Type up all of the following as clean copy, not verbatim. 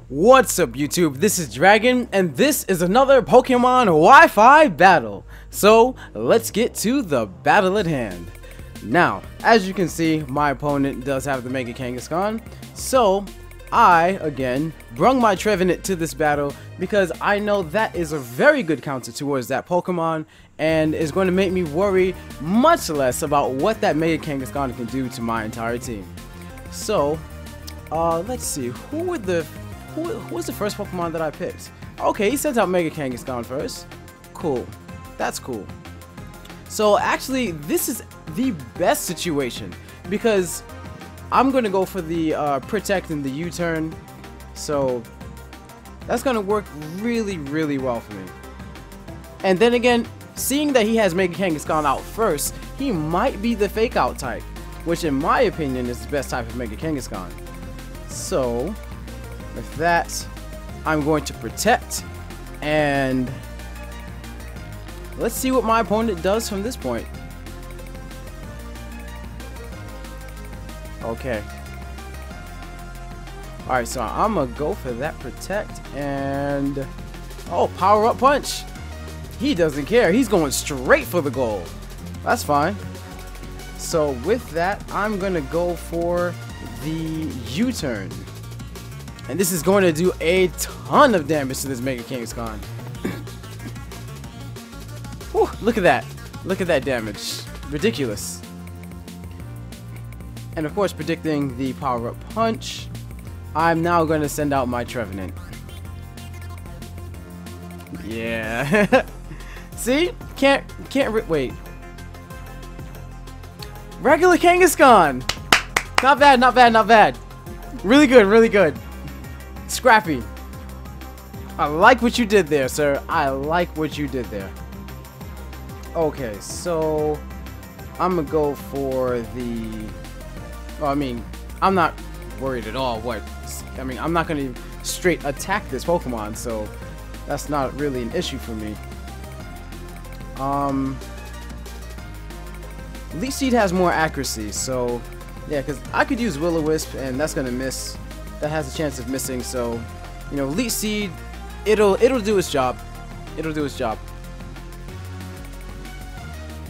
What's up YouTube, this is Dragon, and this is another Pokemon Wi-Fi battle. So, let's get to the battle at hand. Now, as you can see, my opponent does have the Mega Kangaskhan, so I, again, brung my Trevenant to this battle because I know that is a very good counter towards that Pokemon and is going to make me worry much less about what that Mega Kangaskhan can do to my entire team. So, let's see, who was the first Pokemon that I picked? Okay, he sent out Mega Kangaskhan first. Cool. That's cool. So actually, this is the best situation because I'm going to go for the Protect and the U-turn. So that's going to work really, really well for me. And then again, seeing that he has Mega Kangaskhan out first, he might be the Fake Out type, which in my opinion is the best type of Mega Kangaskhan. So with that, I'm going to Protect, and let's see what my opponent does from this point. Okay. Alright, so I'm gonna go for that Protect, and oh, Power Up Punch. He doesn't care. He's going straight for the goal. That's fine. So with that, I'm gonna go for the U-turn. And this is going to do a ton of damage to this Mega Kangaskhan. Whew, look at that. Look at that damage. Ridiculous. And of course, predicting the Power Up Punch, I'm now going to send out my Trevenant. Yeah. See? Wait. Regular Kangaskhan! Not bad, not bad, not bad. Really good, really good. Scrappy. I like what you did there, sir. I like what you did there. Okay, so I'm gonna go for the... Well, I mean, I'm not worried at all. I'm not gonna straight attack this Pokemon, so that's not really an issue for me. Leech Seed has more accuracy, so yeah, because I could use Will-O-Wisp and that's gonna miss. That has a chance of missing, so you know, Leech Seed, it'll do its job. It'll do its job.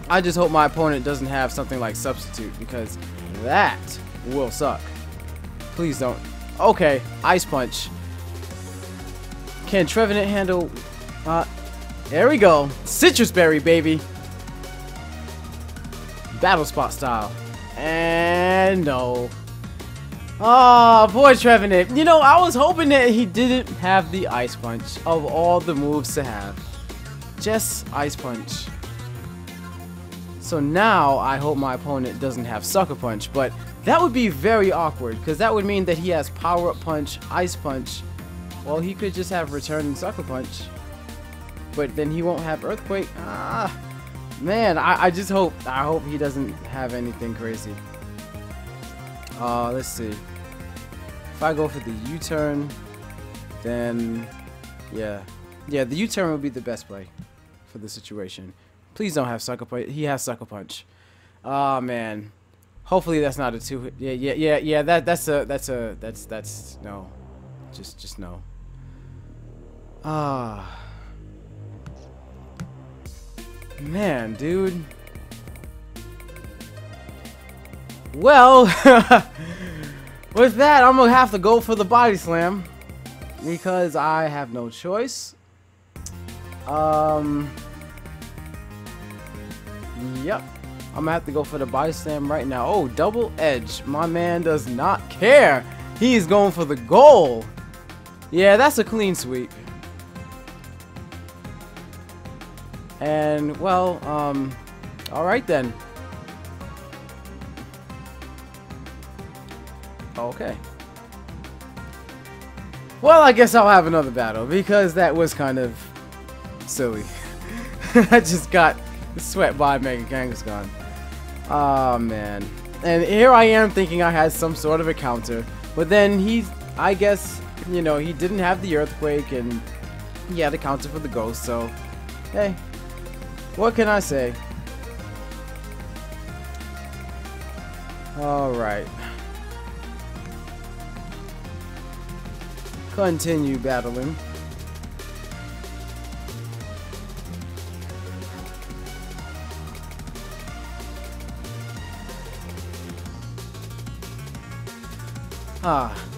I just hope my opponent doesn't have something like Substitute, because that will suck. Please don't. Okay, Ice Punch. Can Trevenant handle? There we go. Citrus Berry, baby. Battle Spot style. And no. Oh, boy, Trevenant. You know, I was hoping that he didn't have the Ice Punch of all the moves to have. Just Ice Punch. So now I hope my opponent doesn't have Sucker Punch, but that would be very awkward because that would mean that he has Power Up Punch, Ice Punch. Well, he could just have Return and Sucker Punch, but then he won't have Earthquake. Man, I just hope he doesn't have anything crazy. Let's see. If I go for the U-turn, then yeah, the U-turn would be the best play for the situation. Please don't have Sucker Punch. He has Sucker Punch. Oh man. Hopefully that's not a two. Yeah. That's no. Just no. Man, dude. Well, with that, I'm gonna have to go for the Body Slam because I have no choice. Yep, I'm gonna have to go for the Body Slam right now. Oh, Double Edge. My man does not care. He's going for the goal. Yeah, that's a clean sweep. And well, all right then. Okay. Well, I guess I'll have another battle because that was kind of silly. I just got swept by Mega Kangaskhan. Oh man. And here I am thinking I had some sort of a counter, but then I guess, you know, he didn't have the Earthquake and he had a counter for the Ghost, so hey, what can I say? Alright. continue battling.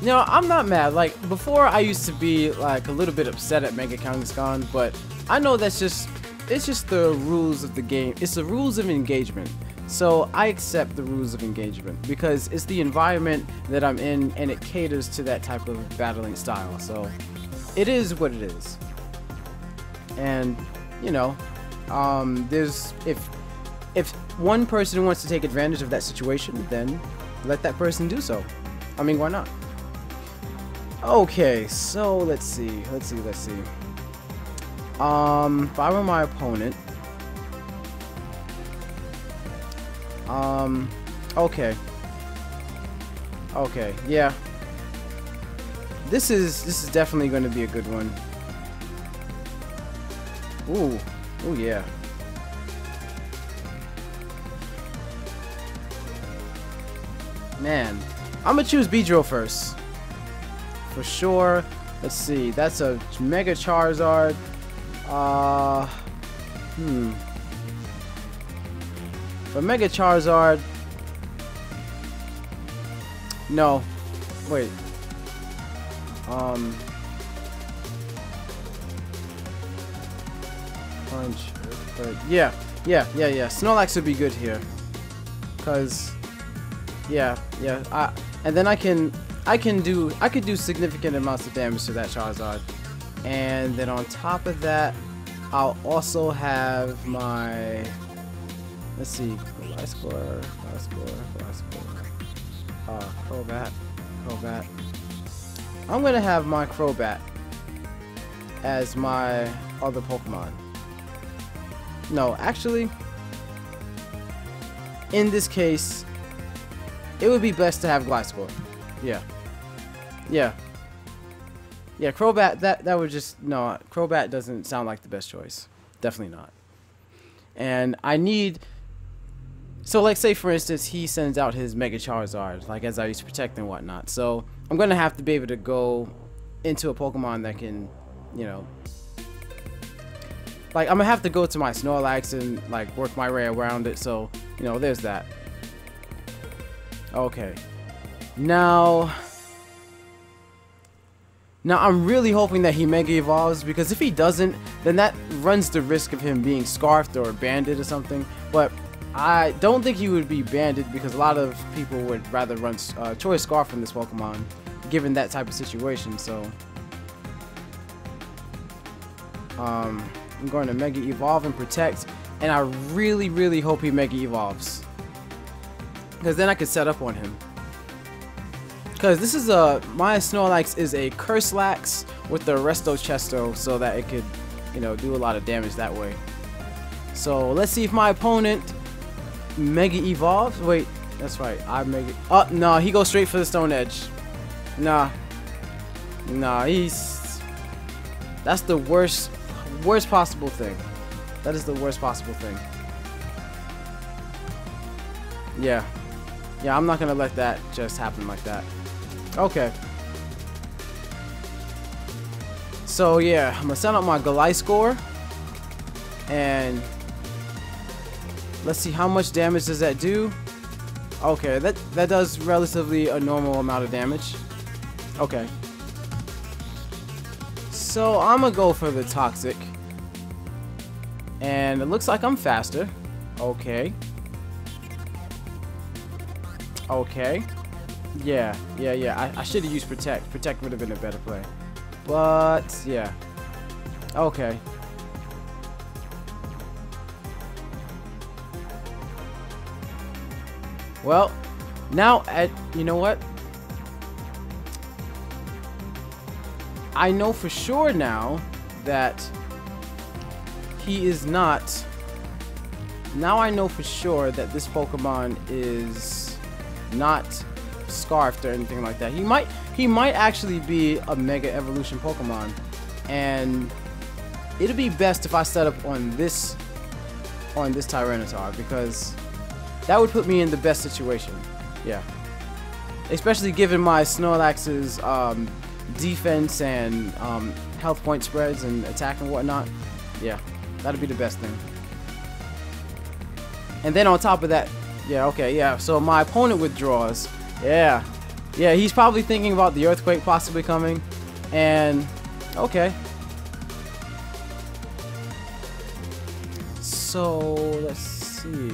You know, I'm not mad. Like, before I used to be, like, a little bit upset at Mega Kangaskhan, but I know it's just the rules of the game. It's the rules of engagement. So, I accept the rules of engagement because it's the environment that I'm in and it caters to that type of battling style. So, it is what it is. And, you know, if one person wants to take advantage of that situation, then let that person do so. I mean, why not? Okay, so let's see. If I were my opponent, okay, yeah. This is definitely going to be a good one. Ooh, yeah. Man, I'm gonna choose Beedrill first. For sure. Let's see. That's a Mega Charizard. For Mega Charizard. No. Wait. Punch. Yeah. Snorlax would be good here. Cause yeah. And then I could do significant amounts of damage to that Charizard. And then on top of that, I'll also have my, let's see, Gliscor, Crobat. I'm gonna have my Crobat as my other Pokemon. No, actually, in this case, it would be best to have Gliscor. Yeah, Crobat, that would just, no, Crobat doesn't sound like the best choice. Definitely not. And I need, so like say for instance, he sends out his Mega Charizard, like as I used to protect and whatnot. So I'm going to have to be able to go into a Pokemon that can, you know, like I'm going to have to go to my Snorlax and like work my way around it. So, you know, there's that. Okay. Now I'm really hoping that he Mega Evolves, because if he doesn't, then that runs the risk of him being Scarfed or Banded or something. But I don't think he would be Banded, because a lot of people would rather run Choice Scarf from this Pokemon, given that type of situation. So I'm going to Mega Evolve and Protect, and I really hope he Mega Evolves, because then I could set up on him. Because this is my Snorlax is a Curselax with the Resto Chesto, so that it could, you know, do a lot of damage that way. So let's see if my opponent Mega Evolves. Wait, that's right. I Mega. Oh no, he goes straight for the Stone Edge. Nah, that's the worst possible thing. That is the worst possible thing. Yeah, I'm not gonna let that just happen like that. Okay. So yeah, I'm gonna send out my Gliscor, and let's see how much damage does that do. Okay, that does relatively a normal amount of damage. Okay. So I'm gonna go for the Toxic, and it looks like I'm faster. Okay. Yeah. I should have used Protect. Protect would have been a better play. But yeah. Okay. Well, now you know what? I know for sure now that he is not. Now I know for sure that this Pokemon is not Scarfed or anything like that. He might actually be a Mega Evolution Pokemon, and it'd be best if I set up on this Tyranitar, because that would put me in the best situation. Yeah, especially given my Snorlax's defense and health point spreads and attack and whatnot, yeah, that'd be the best thing. And then on top of that, yeah, okay, yeah, so my opponent withdraws. Yeah, he's probably thinking about the earthquake possibly coming. And okay, so let's see,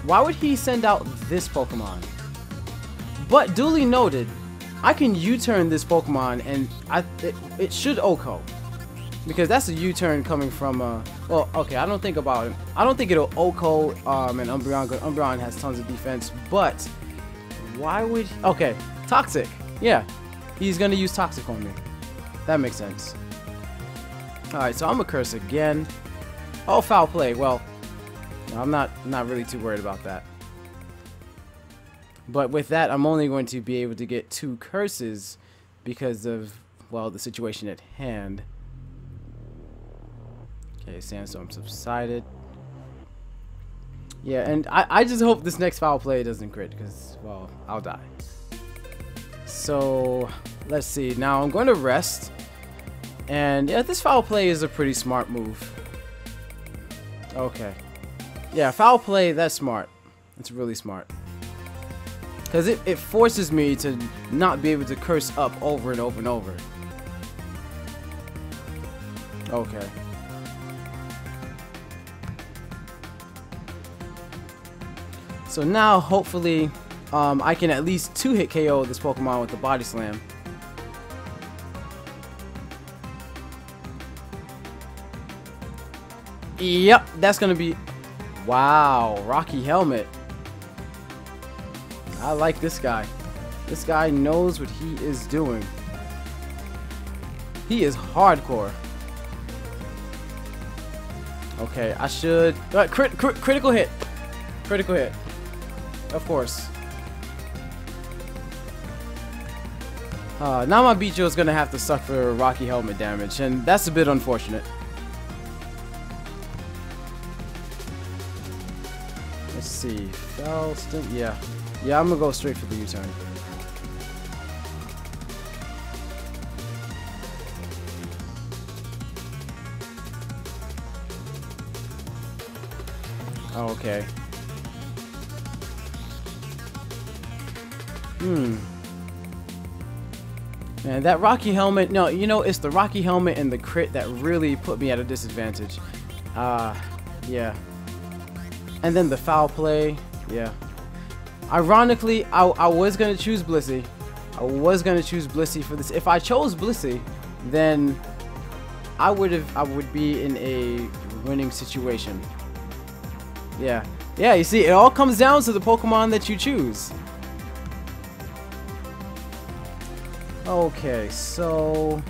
why would he send out this Pokemon? But duly noted, I can U-turn this Pokemon, and it should OHKO, because that's a U-turn coming from well, okay, I don't think it'll OHKO and Umbreon. Umbreon has tons of defense, but why would he? Okay, Toxic. Yeah, he's gonna use Toxic on me. That makes sense. All right, so I'm gonna curse again. Oh, foul play. Well, no, I'm not really too worried about that. But with that, I'm only going to be able to get 2 curses because of, well, the situation at hand. Okay, Sandstorm subsided. Yeah, and I just hope this next foul play doesn't crit, because, well, I'll die. So, let's see. Now, I'm going to rest. And, yeah, this foul play is a pretty smart move. Okay. Yeah, foul play, that's smart. It's really smart. Because it forces me to not be able to curse up over and over and over. Okay. So now, hopefully, I can at least 2-hit KO this Pokemon with the Body Slam. Yep, that's gonna be... Wow, Rocky Helmet. I like this guy. This guy knows what he is doing. He is hardcore. Okay, I should... critical hit. Critical hit. Of course. Now my Bicho is going to have to suffer Rocky Helmet damage, and that's a bit unfortunate. Let's see. Felston. Yeah, I'm going to go straight for the U-turn. Okay. Man, that Rocky Helmet, no, you know, it's the Rocky Helmet and the crit that really put me at a disadvantage. Yeah. And then the foul play, yeah. Ironically, I was going to choose Blissey. I was going to choose Blissey for this. If I chose Blissey, then I would be in a winning situation. Yeah. Yeah, you see, it all comes down to the Pokemon that you choose. Okay, so...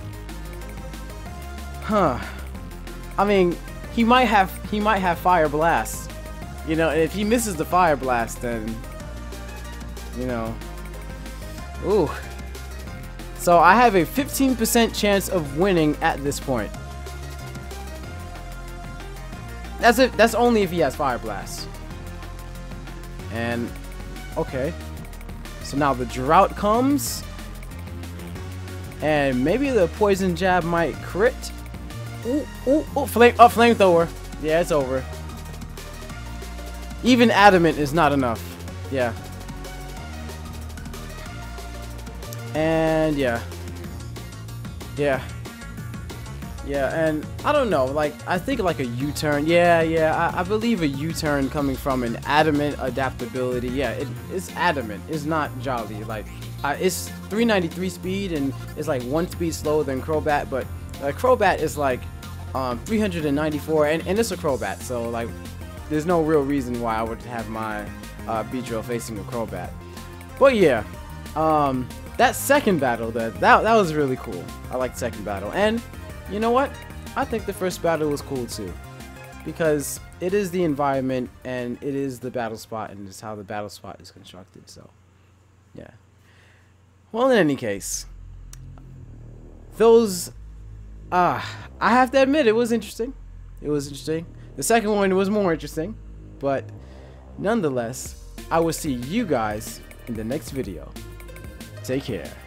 Huh. I mean, he might have Fire Blast. You know, and if he misses the Fire Blast, then... You know... Ooh. So I have a 15% chance of winning at this point. That's only if he has Fire Blast. And... Okay. So now the Drought comes... And maybe the Poison Jab might crit. Ooh, Flamethrower. Yeah, it's over. Even Adamant is not enough. Yeah. And yeah. Yeah, and I don't know, like, I think like a U-turn. Yeah, I believe a U-turn coming from an Adamant adaptability. Yeah, it's Adamant. It's not Jolly. Like, it's 393 speed, and it's like 1 speed slower than Crobat, but Crobat is like 394, and it's a Crobat, so like there's no real reason why I would have my Beedrill facing a Crobat. But yeah, that second battle, that was really cool. I like the second battle, and you know what? I think the first battle was cool too, because it is the environment and it is the battle spot, and it's how the battle spot is constructed. So yeah. Well, in any case, those, I have to admit, it was interesting. It was interesting. The second one was more interesting, but nonetheless, I will see you guys in the next video. Take care.